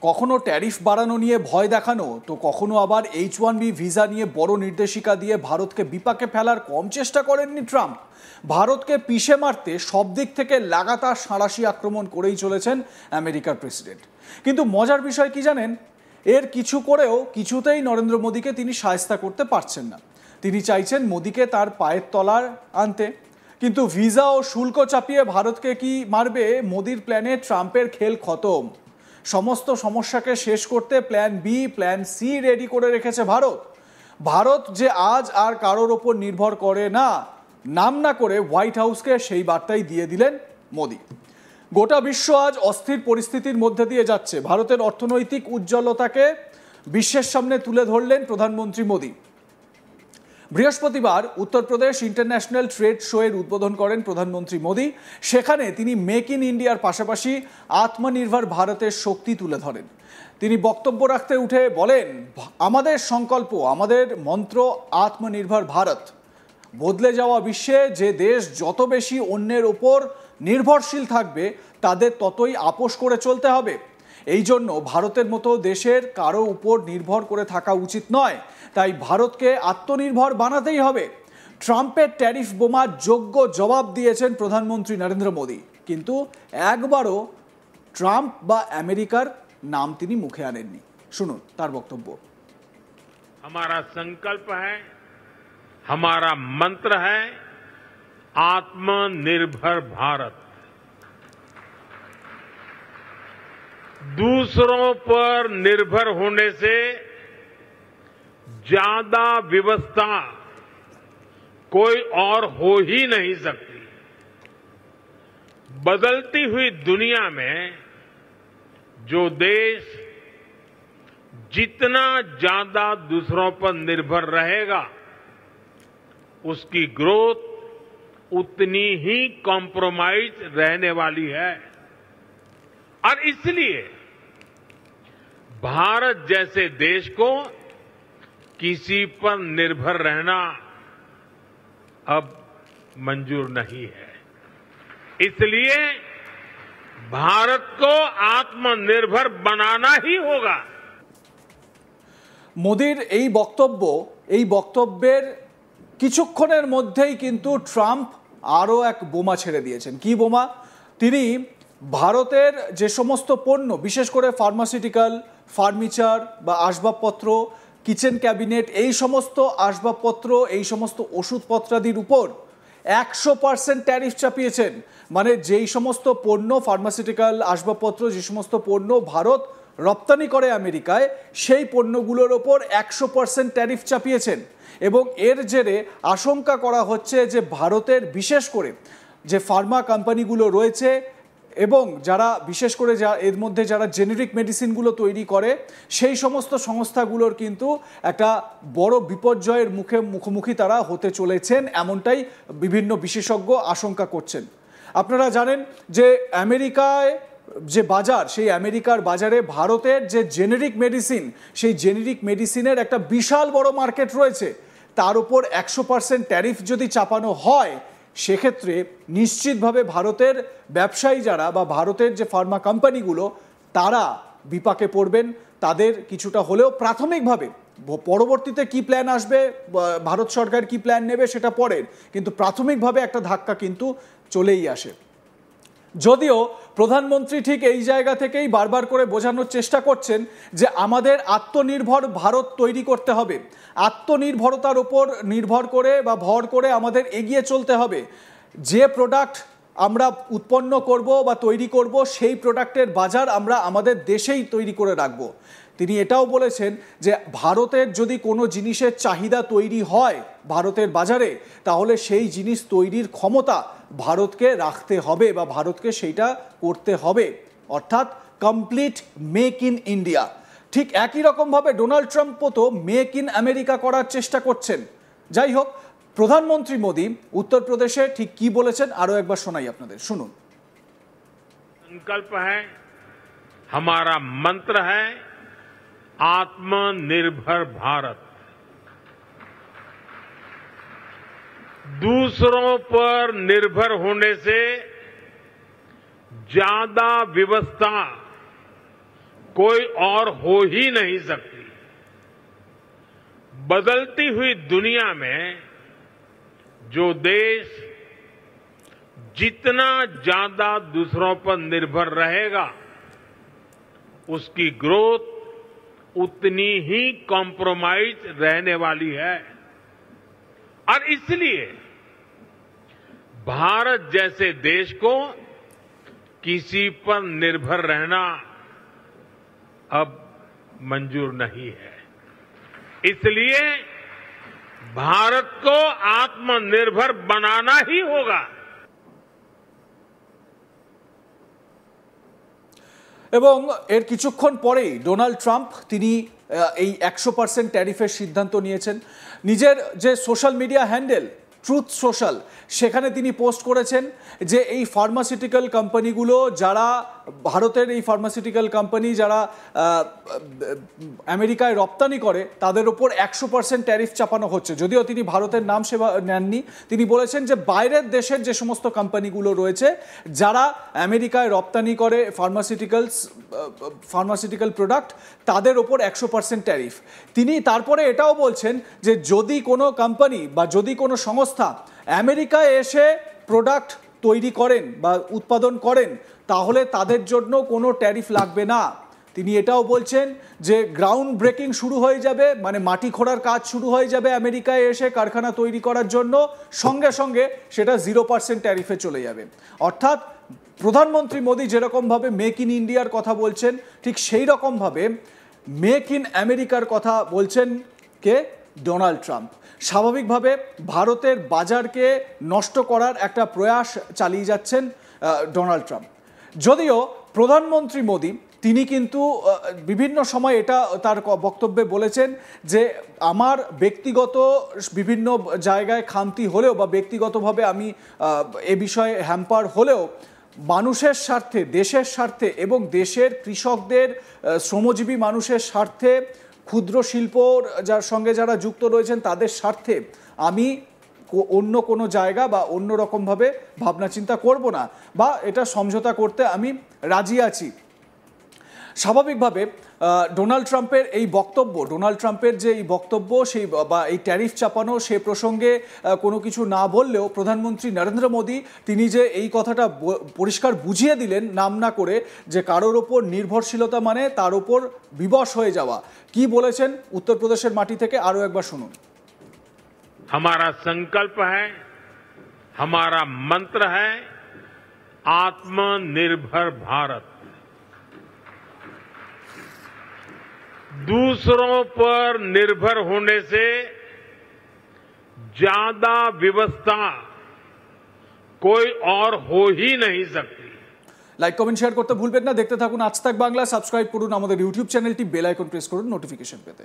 কখনো ট্যারিফ বাড়ানো নিয়ে ভয় দেখানো, তো কখনো আবার H1B ভিসা নিয়ে বড় নির্দেশিকা দিয়ে ভারতকে বিপাকে ফেলার কম চেষ্টা করেননি ট্রাম্প। ভারতকে পিষে মারতে সব দিক থেকে লাগাতার সাঁড়াশি আক্রমণ করেই চলেছেন আমেরিকার প্রেসিডেন্ট। কিন্তু মজার বিষয় কি জানেন, এর কিছু করেও কিছুতেই নরেন্দ্র মোদীকে তিনি শায়েস্তা করতে পারছেন না। তিনি চাইছেন মোদীকে তার পায়ের তলার আনতে, কিন্তু ভিসা ও শুল্ক চাপিয়ে ভারতকে কি মারবে মোদীর প্ল্যানে ট্রাম্পের খেল খতম। সমস্ত সমস্যাকে শেষ করতে plan B, plan C ready করে রেখেছে ভারত। ভারত যে আজ আর কারোর ওপর নির্ভর করে না, নাম না করে হোয়াইট হাউসকে সেই বার্তাই দিয়ে দিলেন মোদী। গোটা বিশ্ব আজ অস্থির পরিস্থিতির মধ্যে দিয়ে যাচ্ছে। ভারতের অর্থনৈতিক উজ্জ্বলতাকে বিশ্বের সামনে তুলে ধরলেন প্রধানমন্ত্রী মোদী। বৃহস্পতিবার উত্তরপ্রদেশ ইন্টারন্যাশনাল ট্রেড শো এর উদ্বোধন করেন প্রধানমন্ত্রী মোদী। সেখানে তিনি মেক ইন ইন্ডিয়ার পাশাপাশি আত্মনির্ভর ভারতের শক্তি তুলে ধরেন। তিনি বক্তব্য রাখতে উঠে বলেন, আমাদের সংকল্প, আমাদের মন্ত্র আত্মনির্ভর ভারত। বদলে যাওয়া বিশ্বে যে দেশ যত বেশি অন্যের ওপর নির্ভরশীল থাকবে, তাদের ততই আপোষ করে চলতে হবে। এই জন্য ভারতের মতো দেশের কারো উপর নির্ভর করে থাকা উচিত নয়। তাই ভারতকে আত্মনির্ভর বানাতেই হবে। ট্রাম্পের ট্যারিফ বোমার যোগ্য জবাব দিয়েছেন প্রধানমন্ত্রী নরেন্দ্র মোদী, কিন্তু একবারও ট্রাম্প বা আমেরিকার নাম তিনি মুখে আনেননি। শুনুন তার বক্তব্য। हमारा संकल्प है, हमारा मंत्र है आत्मनिर्भर भारत। दूसरों पर निर्भर होने से ज्यादा व्यवस्था कोई और हो ही नहीं सकती। बदलती हुई दुनिया में जो देश जितना ज्यादा दूसरों पर निर्भर रहेगा, उसकी ग्रोथ उतनी ही कॉम्प्रोमाइज रहने वाली है। और इसलिए भारत जैसे देश को किसी पर निर्भर रहना अब मंजूर नहीं है। इसलिए भारत को आत्मनिर्भर बनाना ही होगा। মোদির এই বক্তব্যের কিছুক্ষণের মধ্যেই কিন্তু ট্রাম্প আরও এক বোমা ছেড়ে দিয়েছেন। কি বোমা? তিনি ভারতের যে সমস্ত পণ্য, বিশেষ করে ফার্মাসিউটিক্যাল, ফার্নিচার বা আসবাবপত্র, কিচেন ক্যাবিনেট, এই সমস্ত আসবাবপত্র, এই সমস্ত ওষুধপত্রাদির উপর 100% ট্যারিফ চাপিয়েছেন। মানে যেই সমস্ত পণ্য, ফার্মাসিউটিক্যাল, আসবাবপত্র, যে সমস্ত পণ্য ভারত রপ্তানি করে আমেরিকায়, সেই পণ্যগুলোর ওপর 100% ট্যারিফ চাপিয়েছেন। এবং এর জেরে আশঙ্কা করা হচ্ছে যে ভারতের বিশেষ করে যে ফার্মা কোম্পানিগুলো রয়েছে এবং যারা বিশেষ করে এর মধ্যে যারা জেনেরিক মেডিসিনগুলো তৈরি করে, সেই সমস্ত সংস্থাগুলোর কিন্তু একটা বড় বিপর্যয়ের মুখোমুখি তারা হতে চলেছেন, এমনটাই বিভিন্ন বিশেষজ্ঞ আশঙ্কা করছেন। আপনারা জানেন যে আমেরিকায় যে বাজার, সেই আমেরিকার বাজারে ভারতের যে জেনেরিক মেডিসিন, সেই জেনেরিক মেডিসিনের একটা বিশাল বড় মার্কেট রয়েছে। তার উপর 100% ট্যারিফ যদি চাপানো হয়, সেক্ষেত্রে নিশ্চিতভাবে ভারতের ব্যবসায়ী যারা বা ভারতের যে ফার্মা কোম্পানিগুলো, তারা বিপাকে পড়বেন। তাদের কিছুটা হলেও প্রাথমিকভাবে, পরবর্তীতে কি প্ল্যান আসবে, ভারত সরকার কি প্ল্যান নেবে সেটা পরের, কিন্তু প্রাথমিকভাবে একটা ধাক্কা কিন্তু চলেই আসে। যদিও প্রধানমন্ত্রী ঠিক এই জায়গা থেকেই বারবার করে বোঝানোর চেষ্টা করছেন যে আমাদের আত্মনির্ভর ভারত তৈরি করতে হবে। আত্মনির্ভরতার উপর নির্ভর করে বা ভর করে আমাদের এগিয়ে চলতে হবে। যে প্রোডাক্ট আমরা উৎপন্ন করব বা তৈরি করব, সেই প্রোডাক্টের বাজার আমরা আমাদের দেশেই তৈরি করে রাখব। তিনি এটাও বলেছেন যে ভারতের যদি কোনো জিনিসের চাহিদা তৈরি হয় ভারতের বাজারে, তাহলে সেই জিনিস তৈরির ক্ষমতা ভারতকে রাখতে হবে বা ভারতকে সেইটা করতে হবে, অর্থাৎ কমপ্লিট মেক ইন ইন্ডিয়া। ঠিক একই রকমভাবে ডোনাল্ড ট্রাম্পও তো মেক ইন আমেরিকা করার চেষ্টা করছেন। যাই হোক, প্রধানমন্ত্রী মোদী উত্তরপ্রদেশে ঠিক কি বলেছেন আরও একবার শোনাই আপনাদের, শুনুন। संकल्प है, हमारा मंत्र है आत्मनिर्भर भारत। दूसरों पर निर्भर होने से ज्यादा व्यवस्था कोई और हो ही नहीं सकती। बदलती हुई दुनिया में जो देश जितना ज्यादा दूसरों पर निर्भर रहेगा, उसकी ग्रोथ उतनी ही कॉम्प्रोमाइज रहने वाली है। और इसलिए भारत जैसे देश को किसी पर निर्भर रहना अब मंजूर नहीं है। इसलिए भारत को आत्मनिर्भर बनाना ही होगा। এবং এর কিছুক্ষণ পরেই ডোনাল্ড ট্রাম্প তিনি এই 100% ট্যারিফের সিদ্ধান্ত নিয়েছেন। নিজের যে social media handle truth social, সেখানে তিনি পোস্ট করেছেন যে এই ফার্মাসিউটিক্যাল কোম্পানিগুলো যারা ভারতের এই ফার্মাসিউটিক্যাল কোম্পানি যারা আমেরিকায় রপ্তানি করে তাদের ওপর 100% ট্যারিফ চাপানো হচ্ছে। যদিও তিনি ভারতের নাম নেননি, তিনি বলেছেন যে বাইরের দেশের যে সমস্ত কোম্পানিগুলো রয়েছে যারা আমেরিকায় রপ্তানি করে ফার্মাসিউটিক্যাল প্রোডাক্ট, তাদের ওপর 100% ট্যারিফ। তিনি তারপরে এটাও বলছেন যে যদি কোনো কোম্পানি বা যদি কোনো সংস্থা আমেরিকায় এসে প্রোডাক্ট তৈরি করেন বা উৎপাদন করেন তাহলে তাদের জন্য কোনো ট্যারিফ লাগবে না। তিনি এটাও বলছেন যে গ্রাউন্ড ব্রেকিং শুরু হয়ে যাবে, মানে মাটি খোঁড়ার কাজ শুরু হয়ে যাবে আমেরিকায় এসে কারখানা তৈরি করার জন্য, সঙ্গে সঙ্গে সেটা 0% ট্যারিফে চলে যাবে। অর্থাৎ প্রধানমন্ত্রী মোদী যেরকমভাবে মেক ইন ইন্ডিয়ার কথা বলছেন, ঠিক সেই রকমভাবে মেক ইন আমেরিকার কথা বলছেন কে? Donald Trump. স্বাভাবিকভাবে ভারতের বাজারকে নষ্ট করার একটা প্রয়াস চালিয়ে যাচ্ছেন ডোনাল্ড ট্রাম্প। যদিও প্রধানমন্ত্রী মোদী তিনি কিন্তু বিভিন্ন সময় এটা তার বক্তব্যে বলেছেন যে আমার ব্যক্তিগত বিভিন্ন জায়গায় খামতি হলেও বা ব্যক্তিগতভাবে আমি এ বিষয়ে হ্যাম্পার হলেও মানুষের স্বার্থে, দেশের স্বার্থে এবং দেশের কৃষকদের, শ্রমজীবী মানুষের স্বার্থে, ক্ষুদ্র শিল্প যার সঙ্গে যারা যুক্ত রয়েছেন তাদের স্বার্থে আমি অন্য কোনো জায়গা বা অন্য রকমভাবে ভাবনা চিন্তা করব না, বা এটা সমঝোতা করতে আমি রাজি আছি। স্বাভাবিকভাবে ডোনাল্ড ট্রাম্পের এই বক্তব্য, ডোনাল্ড ট্রাম্পের যে এই বক্তব্য সেই বা এই ট্যারিফ চাপানো সে প্রসঙ্গে কোনো কিছু না বললেও প্রধানমন্ত্রী নরেন্দ্র মোদী তিনি যে এই কথাটা পরিষ্কার বুঝিয়ে দিলেন নাম না করে যে কারোর ওপর নির্ভরশীলতা মানে তার ওপর বিবশ হয়ে যাওয়া। কি বলেছেন উত্তরপ্রদেশের মাটি থেকে আরও একবার শুনুন। हमारा संकल्प है, हमारा मंत्र है आत्मनिर्भर भारत। दूसरों पर निर्भर होने से ज्यादा व्यवस्था कोई और हो ही नहीं सकती। লাইক কমেন্ট শেয়ার করতে ভুলবেন না। দেখতে থাকুন আজ তাক বাংলা। সাবস্ক্রাইব করুন আমাদের ইউটিউব চ্যানেলটি, বেল আইকন প্রেস করুন নোটিফিকেশন পেতে।